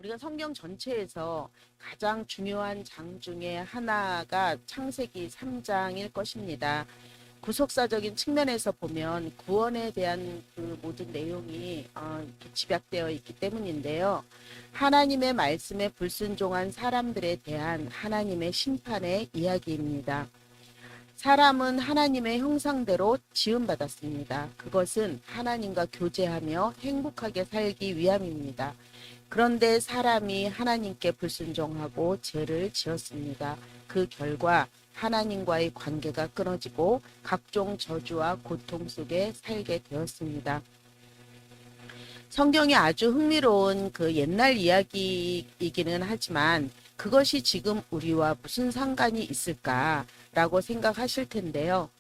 우리가 성경 전체에서 가장 중요한 장 중에 하나가 창세기 3장일 것입니다. 구속사적인 측면에서 보면 구원에 대한 그 모든 내용이 이렇게 집약되어 있기 때문인데요. 하나님의 말씀에 불순종한 사람들에 대한 하나님의 심판의 이야기입니다. 사람은 하나님의 형상대로 지음받았습니다. 그것은 하나님과 교제하며 행복하게 살기 위함입니다. 그런데 사람이 하나님께 불순종하고 죄를 지었습니다. 그 결과 하나님과의 관계가 끊어지고 각종 저주와 고통 속에 살게 되었습니다. 성경이 아주 흥미로운 그 옛날 이야기이기는 하지만 그것이 지금 우리와 무슨 상관이 있을까라고 생각하실 텐데요.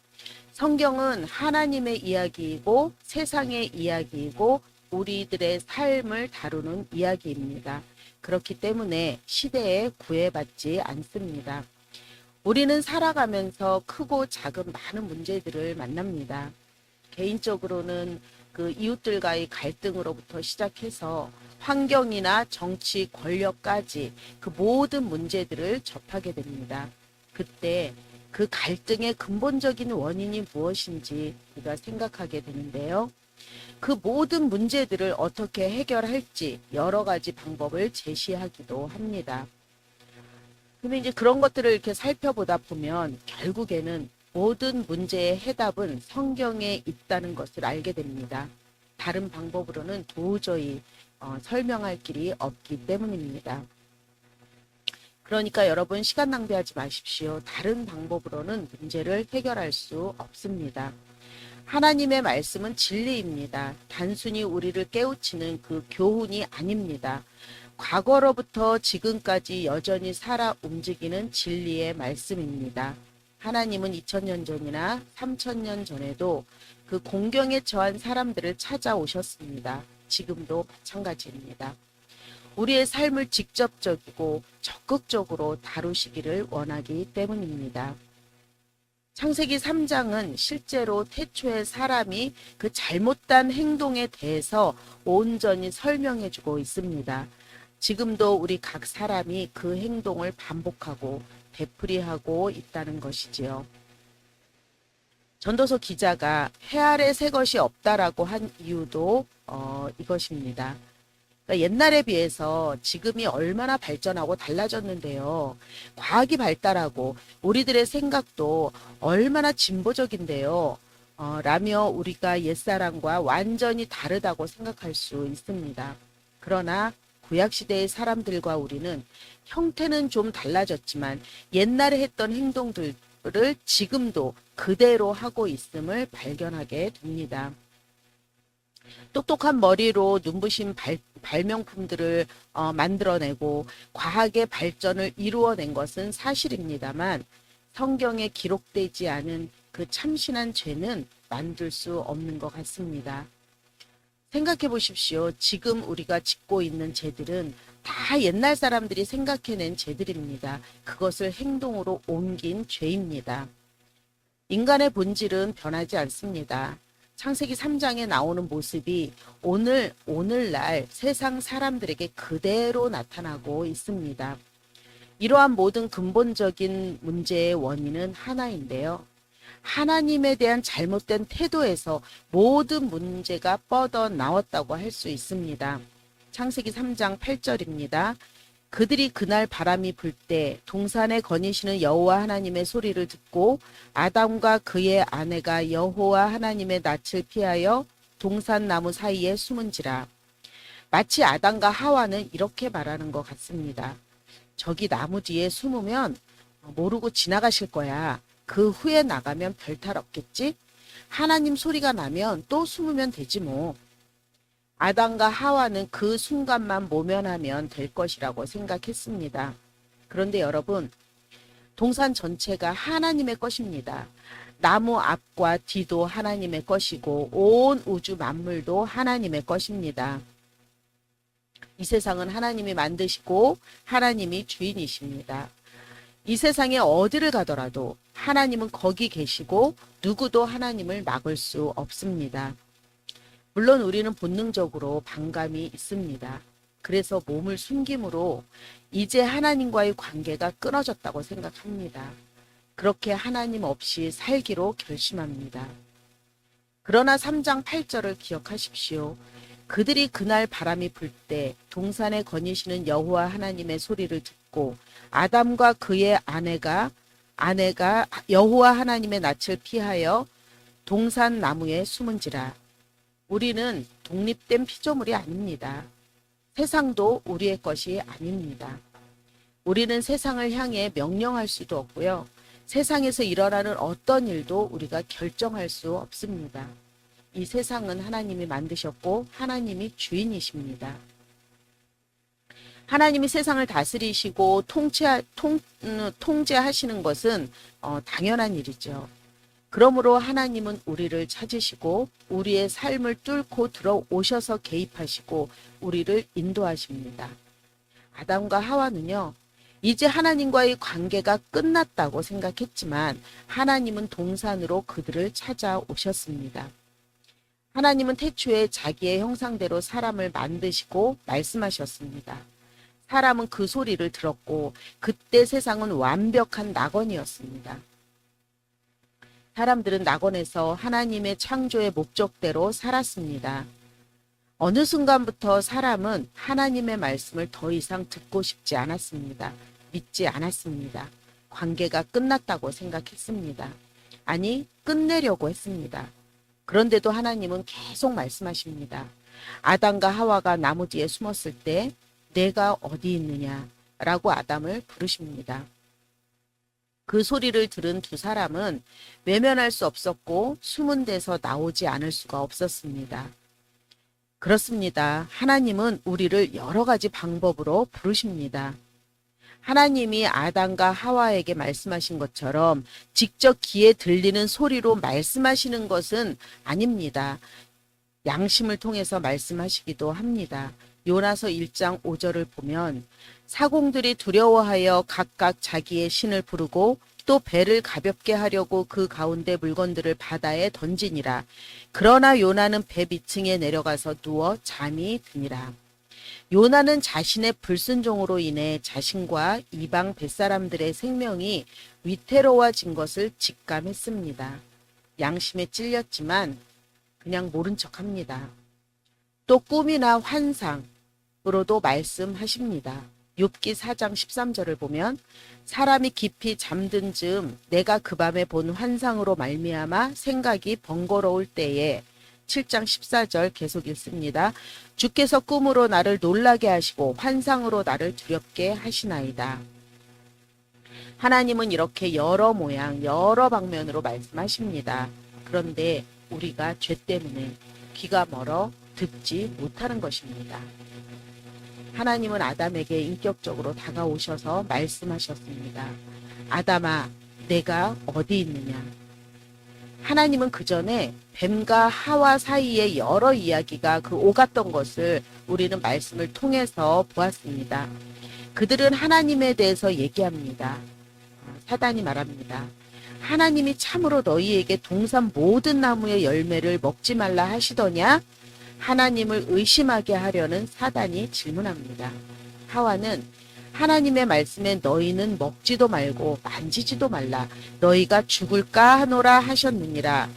성경은 하나님의 이야기이고 세상의 이야기이고 우리들의 삶을 다루는 이야기입니다. 그렇기 때문에 시대에 구애받지 않습니다. 우리는 살아가면서 크고 작은 많은 문제들을 만납니다. 개인적으로는 그 이웃들과의 갈등으로부터 시작해서 환경이나 정치, 권력까지 그 모든 문제들을 접하게 됩니다. 그때 그 갈등의 근본적인 원인이 무엇인지 우리가 생각하게 되는데요. 그 모든 문제들을 어떻게 해결할지 여러 가지 방법을 제시하기도 합니다. 그러면 이제 그런 것들을 이렇게 살펴보다 보면 결국에는 모든 문제의 해답은 성경에 있다는 것을 알게 됩니다. 다른 방법으로는 도저히 설명할 길이 없기 때문입니다. 그러니까 여러분 시간 낭비하지 마십시오. 다른 방법으로는 문제를 해결할 수 없습니다. 하나님의 말씀은 진리입니다. 단순히 우리를 깨우치는 그 교훈이 아닙니다. 과거로부터 지금까지 여전히 살아 움직이는 진리의 말씀입니다. 하나님은 2000년 전이나 3000년 전에도 그 공경에 처한 사람들을 찾아오셨습니다. 지금도 마찬가지입니다. 우리의 삶을 직접적이고 적극적으로 다루시기를 원하기 때문입니다. 창세기 3장은 실제로 태초의 사람이 그 잘못된 행동에 대해서 온전히 설명해주고 있습니다. 지금도 우리 각 사람이 그 행동을 반복하고 되풀이하고 있다는 것이지요. 전도서 기자가 해 아래 새 것이 없다라고 한 이유도 이것입니다. 그러니까 옛날에 비해서 지금이 얼마나 발전하고 달라졌는데요. 과학이 발달하고 우리들의 생각도 얼마나 진보적인데요. 라며 우리가 옛사람과 완전히 다르다고 생각할 수 있습니다. 그러나 구약시대의 사람들과 우리는 형태는 좀 달라졌지만 옛날에 했던 행동들을 지금도 그대로 하고 있음을 발견하게 됩니다. 똑똑한 머리로 눈부신 발명품들을 만들어내고 과학의 발전을 이루어낸 것은 사실입니다만 성경에 기록되지 않은 그 참신한 죄는 만들 수 없는 것 같습니다. 생각해 보십시오. 지금 우리가 짓고 있는 죄들은 다 옛날 사람들이 생각해낸 죄들입니다. 그것을 행동으로 옮긴 죄입니다. 인간의 본질은 변하지 않습니다. 창세기 3장에 나오는 모습이 오늘날 세상 사람들에게 그대로 나타나고 있습니다. 이러한 모든 근본적인 문제의 원인은 하나인데요. 하나님에 대한 잘못된 태도에서 모든 문제가 뻗어 나왔다고 할 수 있습니다. 창세기 3장 8절입니다. 그들이 그날 바람이 불 때 동산에 거니시는 여호와 하나님의 소리를 듣고 아담과 그의 아내가 여호와 하나님의 낯을 피하여 동산 나무 사이에 숨은지라. 마치 아담과 하와는 이렇게 말하는 것 같습니다. 저기 나무 뒤에 숨으면 모르고 지나가실 거야. 그 후에 나가면 별탈 없겠지? 하나님 소리가 나면 또 숨으면 되지 뭐. 아담과 하와는 그 순간만 모면하면 될 것이라고 생각했습니다. 그런데 여러분, 동산 전체가 하나님의 것입니다. 나무 앞과 뒤도 하나님의 것이고 온 우주 만물도 하나님의 것입니다. 이 세상은 하나님이 만드시고 하나님이 주인이십니다. 이 세상에 어디를 가더라도 하나님은 거기 계시고 누구도 하나님을 막을 수 없습니다. 물론 우리는 본능적으로 반감이 있습니다. 그래서 몸을 숨김으로 이제 하나님과의 관계가 끊어졌다고 생각합니다. 그렇게 하나님 없이 살기로 결심합니다. 그러나 3장 8절을 기억하십시오. 그들이 그날 바람이 불 때 동산에 거니시는 여호와 하나님의 소리를 듣고 아담과 그의 아내가 여호와 하나님의 낯을 피하여 동산 나무에 숨은지라. 우리는 독립된 피조물이 아닙니다. 세상도 우리의 것이 아닙니다. 우리는 세상을 향해 명령할 수도 없고요. 세상에서 일어나는 어떤 일도 우리가 결정할 수 없습니다. 이 세상은 하나님이 만드셨고 하나님이 주인이십니다. 하나님이 세상을 다스리시고 통제하시는 것은 당연한 일이죠. 그러므로 하나님은 우리를 찾으시고 우리의 삶을 뚫고 들어오셔서 개입하시고 우리를 인도하십니다. 아담과 하와는요, 이제 하나님과의 관계가 끝났다고 생각했지만 하나님은 동산으로 그들을 찾아오셨습니다. 하나님은 태초에 자기의 형상대로 사람을 만드시고 말씀하셨습니다. 사람은 그 소리를 들었고 그때 세상은 완벽한 낙원이었습니다. 사람들은 낙원에서 하나님의 창조의 목적대로 살았습니다. 어느 순간부터 사람은 하나님의 말씀을 더 이상 듣고 싶지 않았습니다. 믿지 않았습니다. 관계가 끝났다고 생각했습니다. 아니, 끝내려고 했습니다. 그런데도 하나님은 계속 말씀하십니다. 아담과 하와가 나무 뒤에 숨었을 때 내가 어디 있느냐 라고 아담을 부르십니다. 그 소리를 들은 두 사람은 외면할 수 없었고 숨은 데서 나오지 않을 수가 없었습니다. 그렇습니다. 하나님은 우리를 여러 가지 방법으로 부르십니다. 하나님이 아담과 하와에게 말씀하신 것처럼 직접 귀에 들리는 소리로 말씀하시는 것은 아닙니다. 양심을 통해서 말씀하시기도 합니다. 요나서 1장 5절을 보면 사공들이 두려워하여 각각 자기의 신을 부르고 또 배를 가볍게 하려고 그 가운데 물건들을 바다에 던지니라. 그러나 요나는 배 밑층에 내려가서 누워 잠이 드니라. 요나는 자신의 불순종으로 인해 자신과 이방 뱃사람들의 생명이 위태로워진 것을 직감했습니다. 양심에 찔렸지만 그냥 모른 척합니다. 또 꿈이나 환상으로도 말씀하십니다. 욥기 4장 13절을 보면 사람이 깊이 잠든 즈음 내가 그 밤에 본 환상으로 말미암아 생각이 번거로울 때에 7장 14절 계속 읽습니다. 주께서 꿈으로 나를 놀라게 하시고 환상으로 나를 두렵게 하시나이다. 하나님은 이렇게 여러 모양, 여러 방면으로 말씀하십니다. 그런데 우리가 죄 때문에 귀가 멀어 듣지 못하는 것입니다. 하나님은 아담에게 인격적으로 다가오셔서 말씀하셨습니다. 아담아, 내가 어디 있느냐? 하나님은 그 전에 뱀과 하와 사이의 여러 이야기가 그 오갔던 것을 우리는 말씀을 통해서 보았습니다. 그들은 하나님에 대해서 얘기합니다. 사단이 말합니다. 하나님이 참으로 너희에게 동산 모든 나무의 열매를 먹지 말라 하시더냐? 하나님을 의심하게 하려는 사단이 질문합니다. 하와는 하나님의 말씀에 너희는 먹지도 말고 만지지도 말라. 너희가 죽을까 하노라 하셨느니라.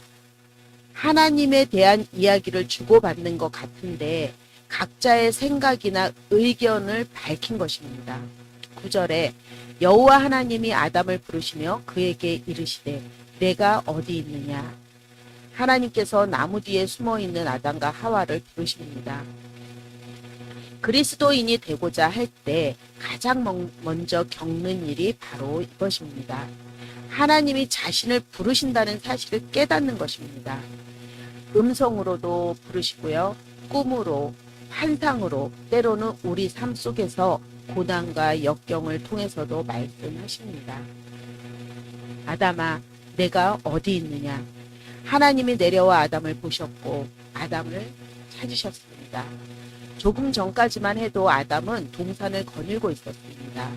하나님에 대한 이야기를 주고받는 것 같은데 각자의 생각이나 의견을 밝힌 것입니다. 9절에 여호와 하나님이 아담을 부르시며 그에게 이르시되 내가 어디 있느냐. 하나님께서 나무 뒤에 숨어있는 아담과 하와를 부르십니다. 그리스도인이 되고자 할 때 가장 먼저 겪는 일이 바로 이것입니다. 하나님이 자신을 부르신다는 사실을 깨닫는 것입니다. 음성으로도 부르시고요. 꿈으로, 환상으로, 때로는 우리 삶 속에서 고난과 역경을 통해서도 말씀하십니다. 아담아, 내가 어디 있느냐? 하나님이 내려와 아담을 보셨고 아담을 찾으셨습니다. 조금 전까지만 해도 아담은 동산을 거닐고 있었습니다.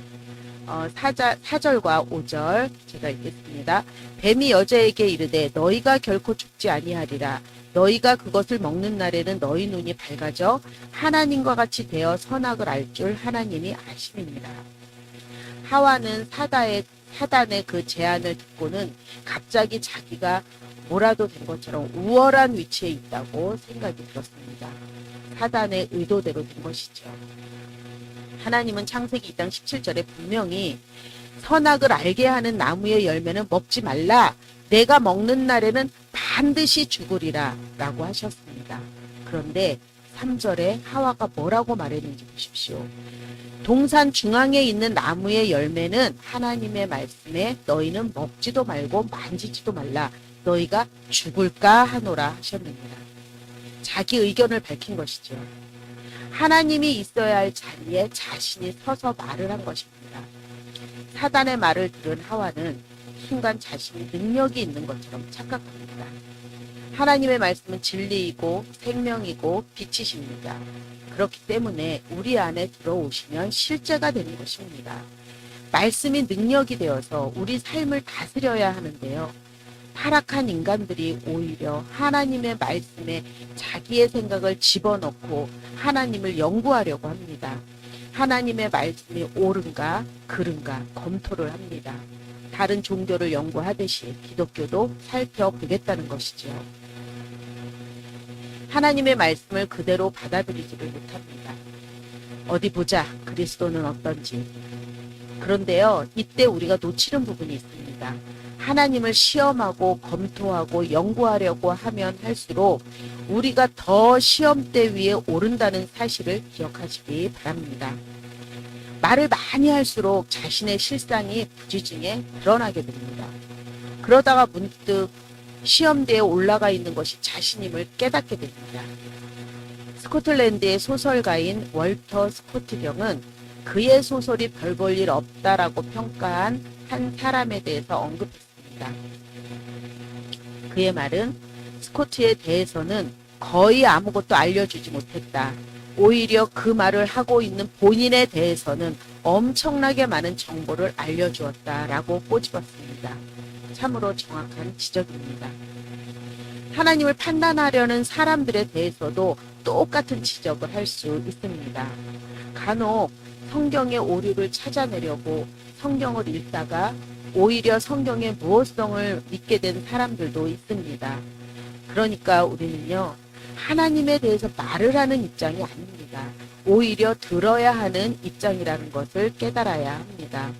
4절과 5절 제가 읽겠습니다. 뱀이 여자에게 이르되 너희가 결코 죽지 아니하리라. 너희가 그것을 먹는 날에는 너희 눈이 밝아져 하나님과 같이 되어 선악을 알 줄 하나님이 아심이니라. 하와는 사단의 그 제안을 듣고는 갑자기 자기가 뭐라도 된 것처럼 우월한 위치에 있다고 생각이 들었습니다. 사단의 의도대로 된 것이죠. 하나님은 창세기 2장 17절에 분명히 선악을 알게 하는 나무의 열매는 먹지 말라. 내가 먹는 날에는 반드시 죽으리라 라고 하셨습니다. 그런데 3절에 하와가 뭐라고 말했는지 보십시오. 동산 중앙에 있는 나무의 열매는 하나님의 말씀에 너희는 먹지도 말고 만지지도 말라. 너희가 죽을까 하노라 하셨습니다. 자기 의견을 밝힌 것이죠. 하나님이 있어야 할 자리에 자신이 서서 말을 한 것입니다. 사단의 말을 들은 하와는 순간 자신이 능력이 있는 것처럼 착각합니다. 하나님의 말씀은 진리이고 생명이고 빛이십니다. 그렇기 때문에 우리 안에 들어오시면 실제가 되는 것입니다. 말씀이 능력이 되어서 우리 삶을 다스려야 하는데요. 타락한 인간들이 오히려 하나님의 말씀에 자기의 생각을 집어넣고 하나님을 연구하려고 합니다. 하나님의 말씀이 옳은가 그른가 검토를 합니다. 다른 종교를 연구하듯이 기독교도 살펴보겠다는 것이죠. 하나님의 말씀을 그대로 받아들이지를 못합니다. 어디 보자, 그리스도는 어떤지. 그런데요, 이때 우리가 놓치는 부분이 있습니다. 하나님을 시험하고 검토하고 연구하려고 하면 할수록 우리가 더 시험대 위에 오른다는 사실을 기억하시기 바랍니다. 말을 많이 할수록 자신의 실상이 부지중에 드러나게 됩니다. 그러다가 문득 시험대에 올라가 있는 것이 자신임을 깨닫게 됩니다. 스코틀랜드의 소설가인 월터 스코트경은 그의 소설이 별 볼 일 없다라고 평가한 한 사람에 대해서 언급했습니다. 그의 말은 스코트에 대해서는 거의 아무것도 알려주지 못했다. 오히려 그 말을 하고 있는 본인에 대해서는 엄청나게 많은 정보를 알려주었다라고 꼬집었습니다. 참으로 정확한 지적입니다. 하나님을 판단하려는 사람들에 대해서도 똑같은 지적을 할 수 있습니다. 간혹 성경의 오류를 찾아내려고 성경을 읽다가 오히려 성경의 무엇성을 믿게 된 사람들도 있습니다. 그러니까 우리는요, 하나님에 대해서 말을 하는 입장이 아닙니다. 오히려 들어야 하는 입장이라는 것을 깨달아야 합니다.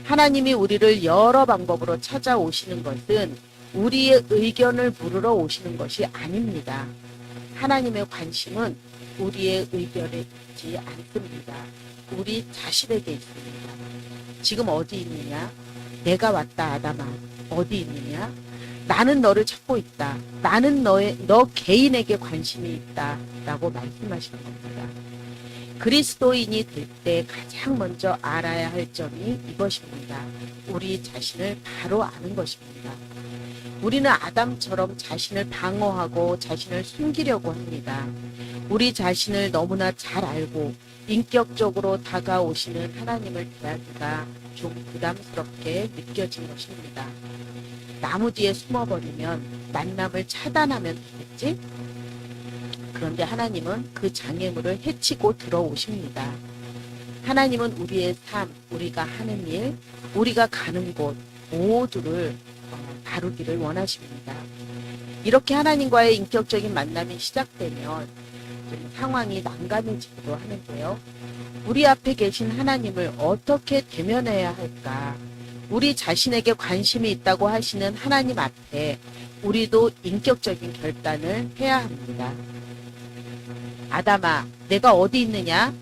하나님이 우리를 여러 방법으로 찾아오시는 것은 우리의 의견을 물으러 오시는 것이 아닙니다. 하나님의 관심은 우리의 의견에 있지 않습니다. 우리 자신에게 있습니다. 지금 어디 있느냐? 내가 왔다, 아담아. 어디 있느냐? 나는 너를 찾고 있다. 나는 너 개인에게 관심이 있다. 라고 말씀하시는 겁니다. 그리스도인이 될 때 가장 먼저 알아야 할 점이 이것입니다. 우리 자신을 바로 아는 것입니다. 우리는 아담처럼 자신을 방어하고 자신을 숨기려고 합니다. 우리 자신을 너무나 잘 알고 인격적으로 다가오시는 하나님을 대하기가 좀 부담스럽게 느껴진 것입니다. 나무 뒤에 숨어버리면 만남을 차단하면 되겠지? 그런데 하나님은 그 장애물을 해치고 들어오십니다. 하나님은 우리의 삶, 우리가 하는 일, 우리가 가는 곳 모두를 다루기를 원하십니다. 이렇게 하나님과의 인격적인 만남이 시작되면 좀 상황이 난감해지기도 하는데요. 우리 앞에 계신 하나님을 어떻게 대면해야 할까? 우리 자신에게 관심이 있다고 하시는 하나님 앞에 우리도 인격적인 결단을 해야 합니다. 아담아, 내가 어디 있느냐?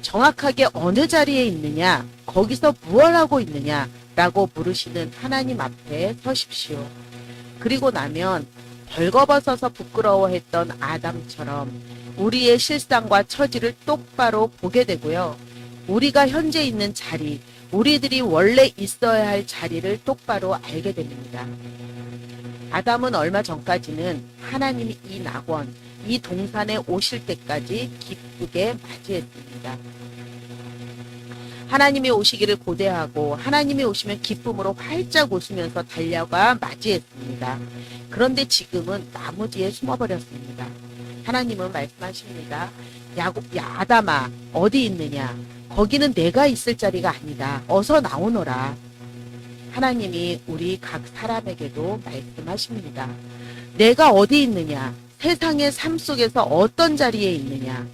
정확하게 어느 자리에 있느냐? 거기서 무엇을 하고 있느냐? 라고 물으시는 하나님 앞에 서십시오. 그리고 나면 벌거벗어서 부끄러워했던 아담처럼 우리의 실상과 처지를 똑바로 보게 되고요. 우리가 현재 있는 자리, 우리들이 원래 있어야 할 자리를 똑바로 알게 됩니다. 아담은 얼마 전까지는 하나님이 이 낙원, 이 동산에 오실 때까지 기쁘게 맞이했습니다. 하나님이 오시기를 고대하고 하나님이 오시면 기쁨으로 활짝 웃으면서 달려가 맞이했습니다. 그런데 지금은 나무 뒤에 숨어버렸습니다. 하나님은 말씀하십니다. 아담아, 어디 있느냐? 거기는 내가 있을 자리가 아니다. 어서 나오너라. 하나님이 우리 각 사람에게도 말씀하십니다. 내가 어디 있느냐? 세상의 삶 속에서 어떤 자리에 있느냐?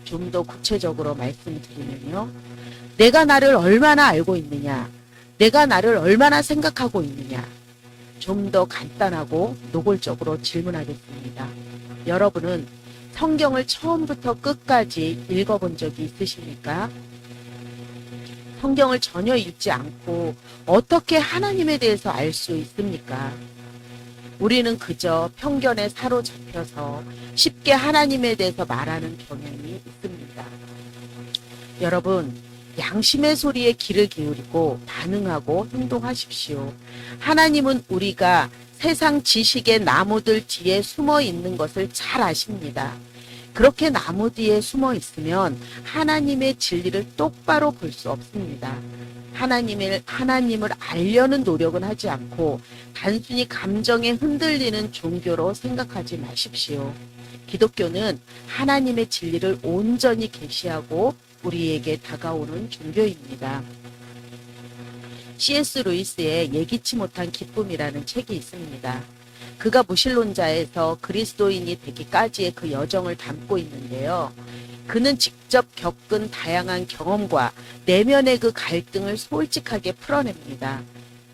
좀 더 구체적으로 말씀드리면요. 내가 나를 얼마나 알고 있느냐? 내가 나를 얼마나 생각하고 있느냐? 좀 더 간단하고 노골적으로 질문하겠습니다. 여러분은 성경을 처음부터 끝까지 읽어본 적이 있으십니까? 성경을 전혀 읽지 않고 어떻게 하나님에 대해서 알 수 있습니까? 우리는 그저 편견에 사로잡혀서 쉽게 하나님에 대해서 말하는 경향이 있습니다. 여러분, 양심의 소리에 귀를 기울이고 반응하고 행동하십시오. 하나님은 우리가 세상 지식의 나무들 뒤에 숨어 있는 것을 잘 아십니다. 그렇게 나무 뒤에 숨어 있으면 하나님의 진리를 똑바로 볼 수 없습니다. 하나님을 알려는 노력은 하지 않고 단순히 감정에 흔들리는 종교로 생각하지 마십시오. 기독교는 하나님의 진리를 온전히 계시하고 우리에게 다가오는 종교입니다. C.S. 루이스의 예기치 못한 기쁨이라는 책이 있습니다. 그가 무신론자에서 그리스도인이 되기까지의 그 여정을 담고 있는데요. 그는 직접 겪은 다양한 경험과 내면의 그 갈등을 솔직하게 풀어냅니다.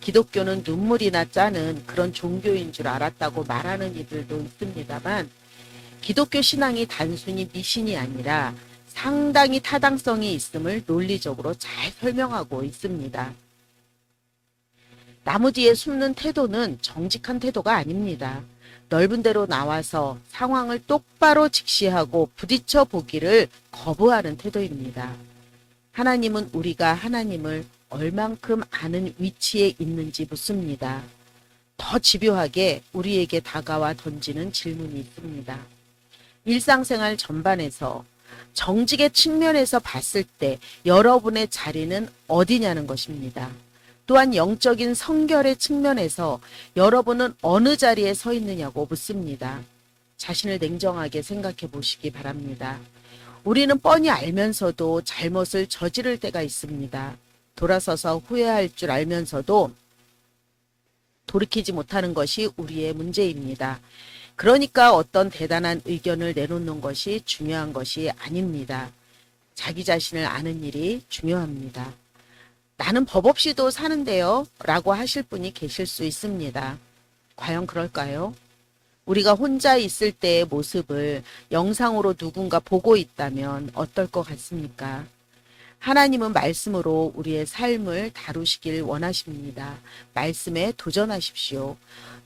기독교는 눈물이나 짜는 그런 종교인 줄 알았다고 말하는 이들도 있습니다만 기독교 신앙이 단순히 미신이 아니라 상당히 타당성이 있음을 논리적으로 잘 설명하고 있습니다. 나무 뒤에 숨는 태도는 정직한 태도가 아닙니다. 넓은 데로 나와서 상황을 똑바로 직시하고 부딪혀 보기를 거부하는 태도입니다. 하나님은 우리가 하나님을 얼만큼 아는 위치에 있는지 묻습니다. 더 집요하게 우리에게 다가와 던지는 질문이 있습니다. 일상생활 전반에서 정직의 측면에서 봤을 때 여러분의 자리는 어디냐는 것입니다. 또한 영적인 성결의 측면에서 여러분은 어느 자리에 서 있느냐고 묻습니다. 자신을 냉정하게 생각해 보시기 바랍니다. 우리는 뻔히 알면서도 잘못을 저지를 때가 있습니다. 돌아서서 후회할 줄 알면서도 돌이키지 못하는 것이 우리의 문제입니다. 그러니까 어떤 대단한 의견을 내놓는 것이 중요한 것이 아닙니다. 자기 자신을 아는 일이 중요합니다. 나는 법 없이도 사는데요 라고 하실 분이 계실 수 있습니다. 과연 그럴까요? 우리가 혼자 있을 때의 모습을 영상으로 누군가 보고 있다면 어떨 것 같습니까? 하나님은 말씀으로 우리의 삶을 다루시길 원하십니다. 말씀에 도전하십시오.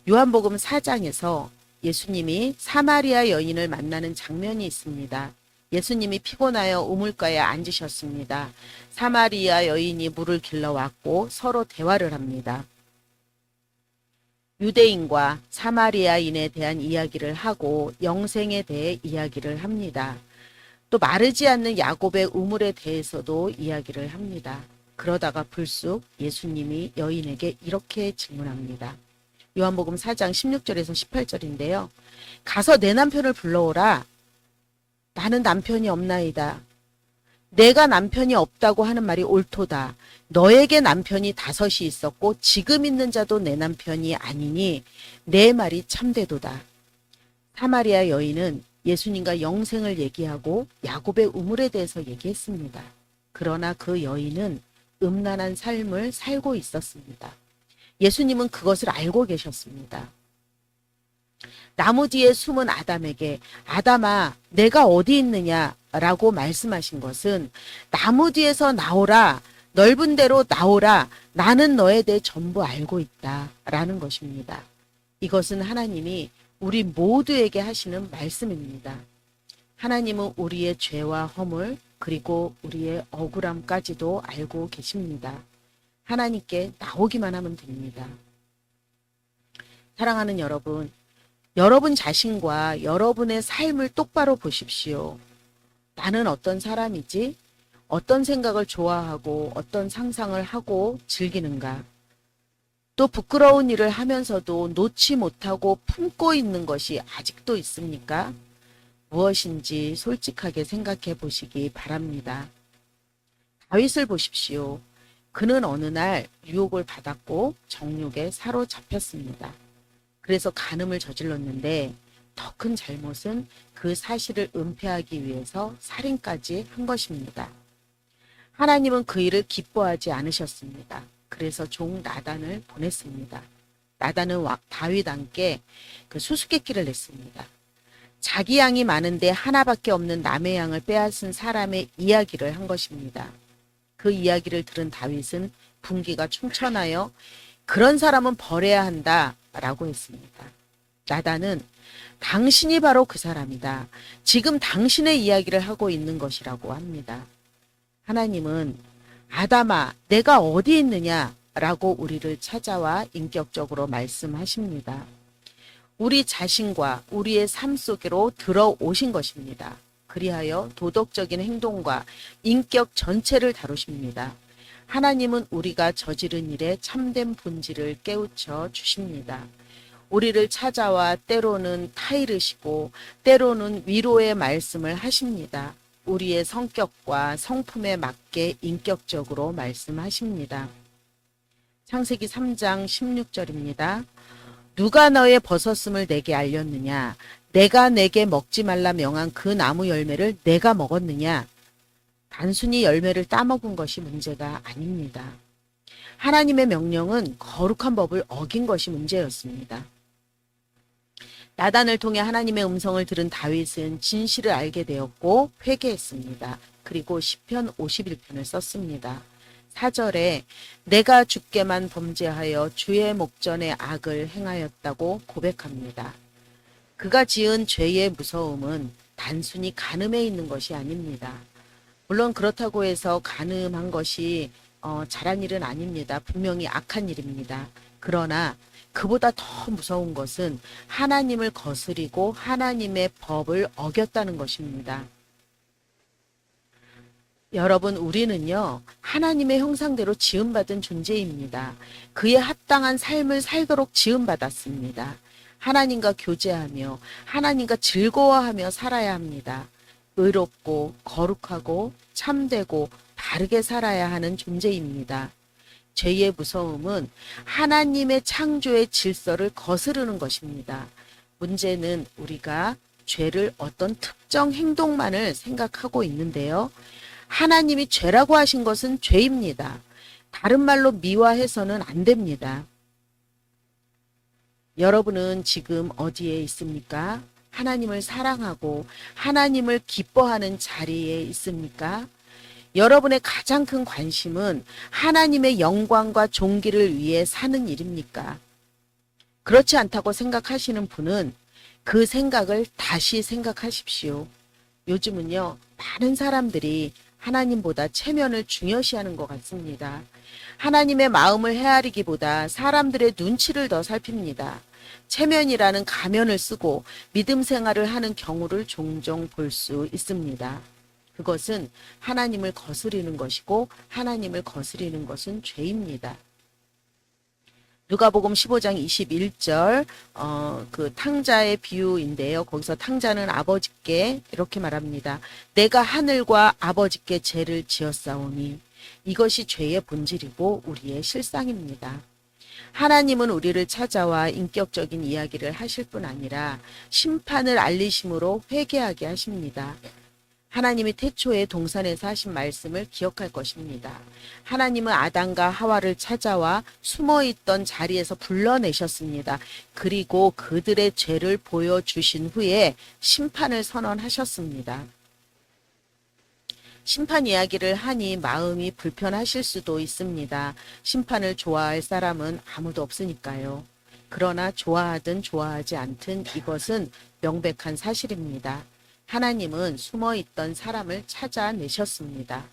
요한복음 4장에서 예수님이 사마리아 여인을 만나는 장면이 있습니다. 예수님이 피곤하여 우물가에 앉으셨습니다. 사마리아 여인이 물을 길러왔고 서로 대화를 합니다. 유대인과 사마리아인에 대한 이야기를 하고 영생에 대해 이야기를 합니다. 또 마르지 않는 야곱의 우물에 대해서도 이야기를 합니다. 그러다가 불쑥 예수님이 여인에게 이렇게 질문합니다. 요한복음 4장 16절에서 18절인데요. 가서 내 남편을 불러오라. 나는 남편이 없나이다. 내가 남편이 없다고 하는 말이 옳도다. 너에게 남편이 5이 있었고 지금 있는 자도 내 남편이 아니니 내 말이 참되도다. 사마리아 여인은 예수님과 영생을 얘기하고 야곱의 우물에 대해서 얘기했습니다. 그러나 그 여인은 음란한 삶을 살고 있었습니다. 예수님은 그것을 알고 계셨습니다. 나무 뒤에 숨은 아담에게 아담아 내가 어디 있느냐 라고 말씀하신 것은 나무 뒤에서 나오라, 넓은 데로 나오라, 나는 너에 대해 전부 알고 있다 라는 것입니다. 이것은 하나님이 우리 모두에게 하시는 말씀입니다. 하나님은 우리의 죄와 허물 그리고 우리의 억울함까지도 알고 계십니다. 하나님께 나오기만 하면 됩니다. 사랑하는 여러분, 여러분 자신과 여러분의 삶을 똑바로 보십시오. 나는 어떤 사람이지? 어떤 생각을 좋아하고 어떤 상상을 하고 즐기는가? 또 부끄러운 일을 하면서도 놓지 못하고 품고 있는 것이 아직도 있습니까? 무엇인지 솔직하게 생각해 보시기 바랍니다. 다윗을 보십시오. 그는 어느 날 유혹을 받았고 정욕에 사로잡혔습니다. 그래서 간음을 저질렀는데 더 큰 잘못은 그 사실을 은폐하기 위해서 살인까지 한 것입니다. 하나님은 그 일을 기뻐하지 않으셨습니다. 그래서 종 나단을 보냈습니다. 나단은 다윗 함께 그 수수께끼를 냈습니다. 자기 양이 많은데 하나밖에 없는 남의 양을 빼앗은 사람의 이야기를 한 것입니다. 그 이야기를 들은 다윗은 분기가 충천하여 그런 사람은 벌해야 한다 라고 했습니다. 나단은 당신이 바로 그 사람이다. 지금 당신의 이야기를 하고 있는 것이라고 합니다. 하나님은 아담아 내가 어디 있느냐 라고 우리를 찾아와 인격적으로 말씀하십니다. 우리 자신과 우리의 삶 속으로 들어오신 것입니다. 그리하여 도덕적인 행동과 인격 전체를 다루십니다. 하나님은 우리가 저지른 일의 참된 본질을 깨우쳐 주십니다. 우리를 찾아와 때로는 타이르시고 때로는 위로의 말씀을 하십니다. 우리의 성격과 성품에 맞게 인격적으로 말씀하십니다. 창세기 3장 16절입니다. 누가 너의 벗었음을 내게 알렸느냐? 내가 내게 먹지 말라 명한 그 나무 열매를 내가 먹었느냐? 단순히 열매를 따먹은 것이 문제가 아닙니다. 하나님의 명령은 거룩한 법을 어긴 것이 문제였습니다. 나단을 통해 하나님의 음성을 들은 다윗은 진실을 알게 되었고 회개했습니다. 그리고 시편 51편을 썼습니다. 4절에 내가 주께만 범죄하여 주의 목전에 악을 행하였다고 고백합니다. 그가 지은 죄의 무서움은 단순히 간음에 있는 것이 아닙니다. 물론 그렇다고 해서 간음한 것이 잘한 일은 아닙니다. 분명히 악한 일입니다. 그러나 그보다 더 무서운 것은 하나님을 거스리고 하나님의 법을 어겼다는 것입니다. 여러분, 우리는요, 하나님의 형상대로 지음받은 존재입니다. 그에 합당한 삶을 살도록 지음받았습니다. 하나님과 교제하며 하나님과 즐거워하며 살아야 합니다. 의롭고 거룩하고 참되고 바르게 살아야 하는 존재입니다. 죄의 무서움은 하나님의 창조의 질서를 거스르는 것입니다. 문제는 우리가 죄를 어떤 특정 행동만을 생각하고 있는데요. 하나님이 죄라고 하신 것은 죄입니다. 다른 말로 미화해서는 안 됩니다. 여러분은 지금 어디에 있습니까? 하나님을 사랑하고 하나님을 기뻐하는 자리에 있습니까? 여러분의 가장 큰 관심은 하나님의 영광과 존귀를 위해 사는 일입니까? 그렇지 않다고 생각하시는 분은 그 생각을 다시 생각하십시오. 요즘은요, 많은 사람들이 하나님보다 체면을 중요시하는 것 같습니다. 하나님의 마음을 헤아리기보다 사람들의 눈치를 더 살핍니다. 체면이라는 가면을 쓰고 믿음 생활을 하는 경우를 종종 볼 수 있습니다. 그것은 하나님을 거스리는 것이고 하나님을 거스리는 것은 죄입니다. 누가복음 15장 21절 그 탕자의 비유인데요. 거기서 탕자는 아버지께 이렇게 말합니다. 내가 하늘과 아버지께 죄를 지었사오니 이것이 죄의 본질이고 우리의 실상입니다. 하나님은 우리를 찾아와 인격적인 이야기를 하실 뿐 아니라 심판을 알리심으로 회개하게 하십니다. 하나님이 태초에 동산에서 하신 말씀을 기억할 것입니다. 하나님은 아담과 하와를 찾아와 숨어있던 자리에서 불러내셨습니다. 그리고 그들의 죄를 보여주신 후에 심판을 선언하셨습니다. 심판 이야기를 하니 마음이 불편하실 수도 있습니다. 심판을 좋아할 사람은 아무도 없으니까요. 그러나 좋아하든 좋아하지 않든 이것은 명백한 사실입니다. 하나님은 숨어있던 사람을 찾아내셨습니다.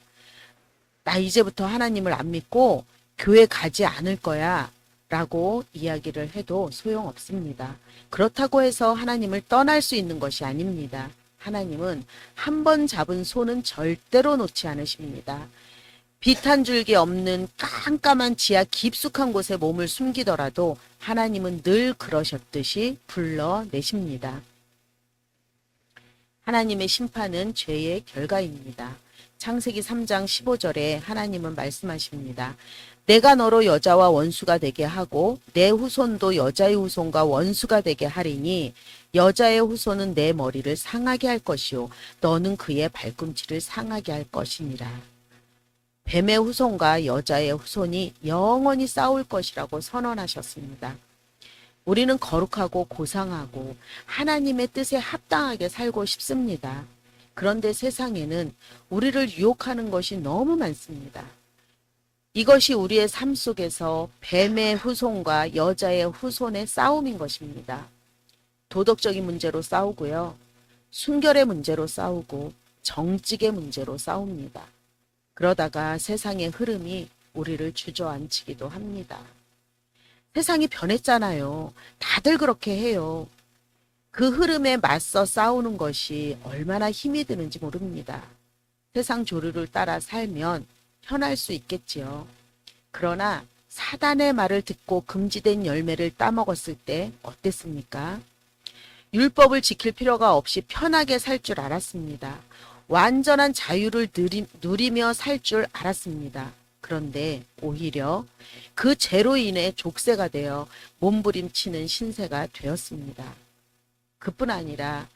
나 이제부터 하나님을 안 믿고 교회 가지 않을 거야 라고 이야기를 해도 소용없습니다. 그렇다고 해서 하나님을 떠날 수 있는 것이 아닙니다. 하나님은 한 번 잡은 손은 절대로 놓지 않으십니다. 빛 한 줄기 없는 깜깜한 지하 깊숙한 곳에 몸을 숨기더라도 하나님은 늘 그러셨듯이 불러내십니다. 하나님의 심판은 죄의 결과입니다. 창세기 3장 15절에 하나님은 말씀하십니다. 내가 너로 여자와 원수가 되게 하고 내 후손도 여자의 후손과 원수가 되게 하리니 여자의 후손은 내 머리를 상하게 할 것이요 너는 그의 발꿈치를 상하게 할 것이니라. 뱀의 후손과 여자의 후손이 영원히 싸울 것이라고 선언하셨습니다. 우리는 거룩하고 고상하고 하나님의 뜻에 합당하게 살고 싶습니다. 그런데 세상에는 우리를 유혹하는 것이 너무 많습니다. 이것이 우리의 삶 속에서 뱀의 후손과 여자의 후손의 싸움인 것입니다. 도덕적인 문제로 싸우고요. 순결의 문제로 싸우고 정직의 문제로 싸웁니다. 그러다가 세상의 흐름이 우리를 주저앉히기도 합니다. 세상이 변했잖아요. 다들 그렇게 해요. 그 흐름에 맞서 싸우는 것이 얼마나 힘이 드는지 모릅니다. 세상 조류를 따라 살면 편할 수 있겠지요. 그러나 사단의 말을 듣고 금지된 열매를 따먹었을 때 어땠습니까? 율법을 지킬 필요가 없이 편하게 살 줄 알았습니다. 완전한 자유를 누리며 살 줄 알았습니다. 그런데 오히려 그 죄로 인해 족쇄가 되어 몸부림치는 신세가 되었습니다. 그뿐 아니라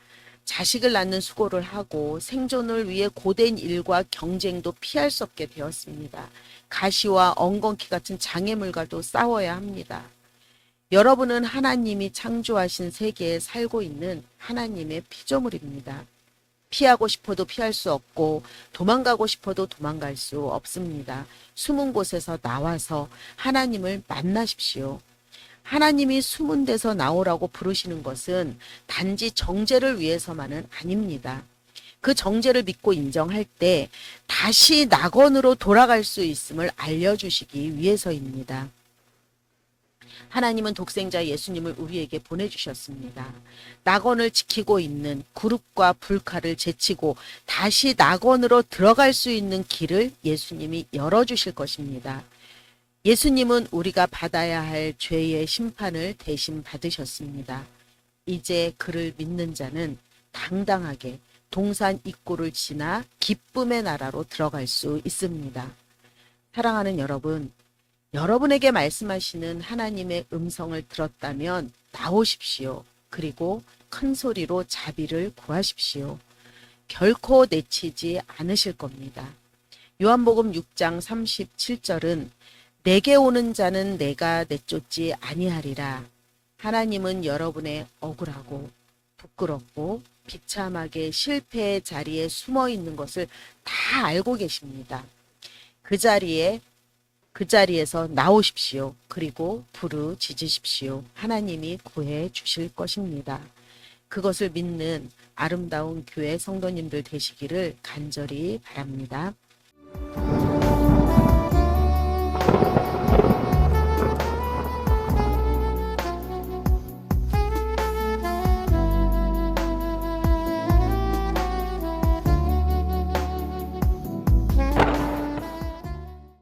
자식을 낳는 수고를 하고 생존을 위해 고된 일과 경쟁도 피할 수 없게 되었습니다. 가시와 엉겅퀴 같은 장애물과도 싸워야 합니다. 여러분은 하나님이 창조하신 세계에 살고 있는 하나님의 피조물입니다. 피하고 싶어도 피할 수 없고 도망가고 싶어도 도망갈 수 없습니다. 숨은 곳에서 나와서 하나님을 만나십시오. 하나님이 숨은 데서 나오라고 부르시는 것은 단지 정죄를 위해서만은 아닙니다. 그 정죄를 믿고 인정할 때 다시 낙원으로 돌아갈 수 있음을 알려주시기 위해서입니다. 하나님은 독생자 예수님을 우리에게 보내주셨습니다. 낙원을 지키고 있는 구름과 불칼을 제치고 다시 낙원으로 들어갈 수 있는 길을 예수님이 열어주실 것입니다. 예수님은 우리가 받아야 할 죄의 심판을 대신 받으셨습니다. 이제 그를 믿는 자는 당당하게 동산 입구를 지나 기쁨의 나라로 들어갈 수 있습니다. 사랑하는 여러분, 여러분에게 말씀하시는 하나님의 음성을 들었다면 나오십시오. 그리고 큰 소리로 자비를 구하십시오. 결코 내치지 않으실 겁니다. 요한복음 6장 37절은 내게 오는 자는 내가 내쫓지 아니하리라. 하나님은 여러분의 억울하고 부끄럽고 비참하게 실패의 자리에 숨어 있는 것을 다 알고 계십니다. 그 자리에서 나오십시오. 그리고 부르짖으십시오. 하나님이 구해 주실 것입니다. 그것을 믿는 아름다운 교회 성도님들 되시기를 간절히 바랍니다.